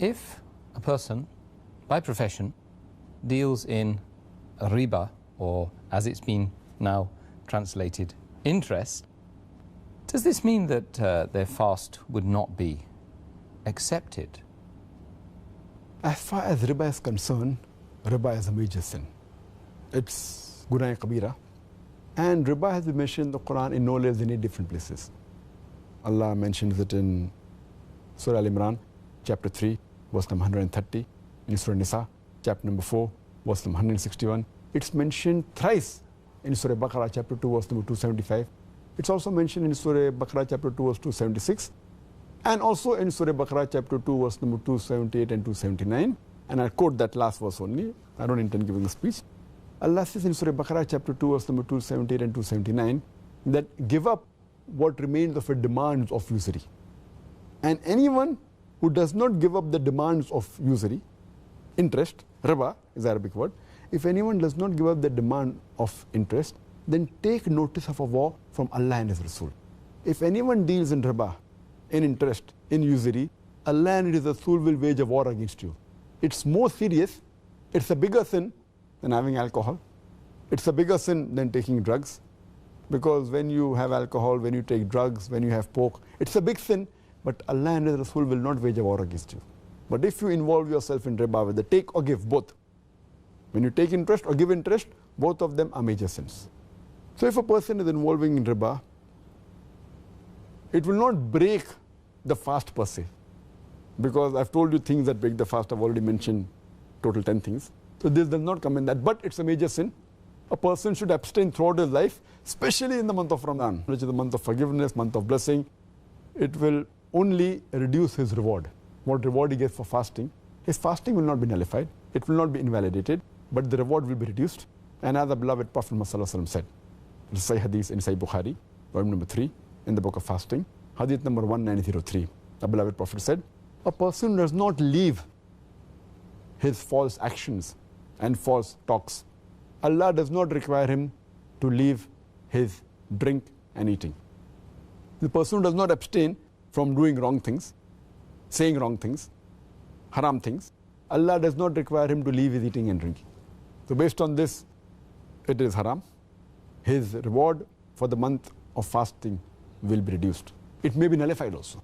If a person, by profession, deals in riba, or as it's been now translated, interest, does this mean that their fast would not be accepted? As far as riba is concerned, riba is a major sin. It's Gunaya Kabira. And riba has been mentioned in the Quran in no less than 8 different places. Allah mentions it in Surah Al-Imran, chapter 3, verse number 130. In Surah Nisa, chapter number 4, verse number 161. It's mentioned thrice in Surah Baqarah, chapter 2, verse number 275. It's also mentioned in Surah Baqarah, chapter 2, verse 276. And also in Surah Baqarah, chapter 2, verse number 278 and 279. And I'll quote that last verse only. I don't intend giving a speech. Allah says in Surah Baqarah, chapter 2, verse number 278 and 279, that give up what remains of a demands of usury. And anyone who does not give up the demands of usury, interest, riba is the Arabic word, if anyone does not give up the demand of interest, then take notice of a war from Allah and His Rasul. If anyone deals in riba, in interest, in usury, Allah and His Rasul will wage a war against you. It's more serious, it's a bigger sin than having alcohol. It's a bigger sin than taking drugs. Because when you have alcohol, when you take drugs, when you have pork, it's a big sin, but Allah and His Rasul will not wage a war against you. But if you involve yourself in riba, whether take or give, both, when you take interest or give interest, both of them are major sins. So if a person is involving in riba, it will not break the fast per se. Because I've told you things that break the fast. I've already mentioned total 10 things. So this does not come in that, but it's a major sin. A person should abstain throughout his life, especially in the month of Ramadan, which is the month of forgiveness, month of blessing. It will only reduce his reward. What reward he gets for fasting, his fasting will not be nullified, it will not be invalidated, but the reward will be reduced. And as the beloved Prophet Muhammad said, the Sahih Hadith in Sahih Bukhari, volume number 3, in the book of fasting, Hadith number 1903, the beloved Prophet said, a person does not leave his false actions and false talks. Allah does not require him to leave his drink and eating. The person who does not abstain from doing wrong things, saying wrong things, haram things, Allah does not require him to leave his eating and drinking. So based on this, it is haram. His reward for the month of fasting will be reduced. It may be nullified also.